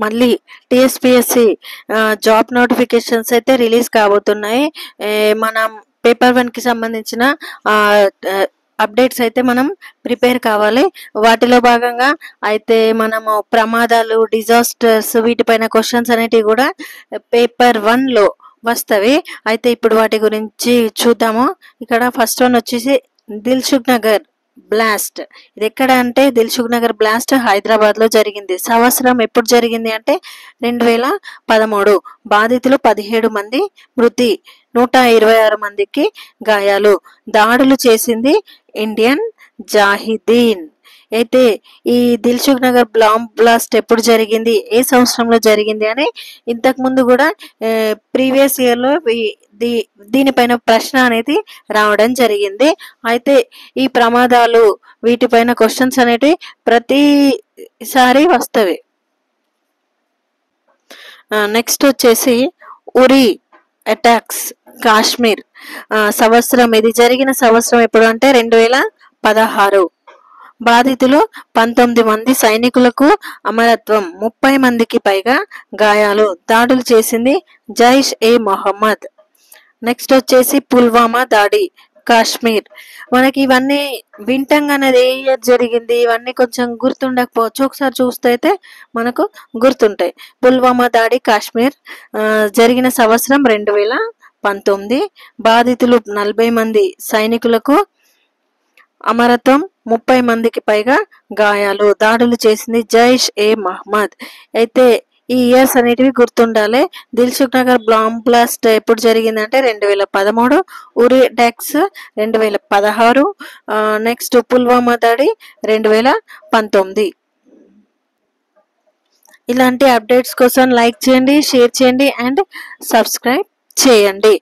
మళ్ళీ TSPSC job notifications అయితే release కాబోతున్నాయి. మనం పేపర్ 1కి సంబంధించిన అప్డేట్స్ అయితే మనం ప్రిపేర్ కావాలి. వాటిలో భాగంగా అయితే మనము ప్రమాదాలు, డిజాస్టర్స్ వీటిపైన క్వశ్చన్స్ అనేటివి కూడా పేపర్ 1లో వస్తవి. అయితే ఇప్పుడు వాటి గురించి చూద్దాము. ఇక్కడ ఫస్ట్ వన్ వచ్చేసి దిల్సుఖ్ నగర్ బ్లాస్ట్. ఇది ఎక్కడ అంటే దిల్సుఖ్ నగర్ బ్లాస్ట్ హైదరాబాద్ లో జరిగింది. సంవత్సరం ఎప్పుడు జరిగింది అంటే 2013. బాధితులు 17 మంది, మృతి 126 మందికి గాయాలు. దాడులు చేసింది ఇండియన్ జాహిదీన్. అయితే ఈ దిల్సుఖ్ నగర్ బ్లాస్ట్ ఎప్పుడు జరిగింది, ఏ సంవత్సరంలో జరిగింది అని ఇంతకు ముందు కూడా ప్రీవియస్ ఇయర్ లో దీనిపైన ప్రశ్న అనేది రావడం జరిగింది. అయితే ఈ ప్రమాదాలు వీటిపైన క్వశ్చన్స్ అనేటివి ప్రతిసారి వస్తవి. నెక్స్ట్ వచ్చేసి ఉరి అటాక్స్ కాశ్మీర్. సంవత్సరం ఇది జరిగిన సంవత్సరం ఎప్పుడు అంటే 2016. బాధితులు 19 మంది, సైనికులకు అమరత్వం, 30 మందికి పైగా గాయాలు. దాడులు చేసింది జైష్ ఏ మొహమ్మద్. నెక్స్ట్ వచ్చేసి పుల్వామా దాడి కాశ్మీర్. మనకి ఇవన్నీ వింటంగానే ఏ ఇయర్ జరిగింది ఇవన్నీ కొంచెం గుర్తుండకపోవచ్చు, ఒకసారి చూస్తే అయితే మనకు గుర్తుంటాయి. పుల్వామా దాడి కాశ్మీర్ జరిగిన సంవత్సరం 2019. బాధితులు 40 మంది, సైనికులకు అమరత్వం, 30 మందికి పైగా గాయాలు. దాడులు చేసింది జైష్ ఏ మహమ్మద్. అయితే ఈ ఇయర్స్ అనేటివి గుర్తుండాలి. దిల్సుఖ్ నగర్ బ్లాస్ట్ ఎప్పుడు జరిగిందంటే 2013. ఉరి అటాక్స్ 2016. నెక్స్ట్ పుల్వామా దాడి 2019. ఇలాంటి అప్డేట్స్ కోసం లైక్ చేయండి, షేర్ చేయండి అండ్ సబ్స్క్రైబ్ చేయండి.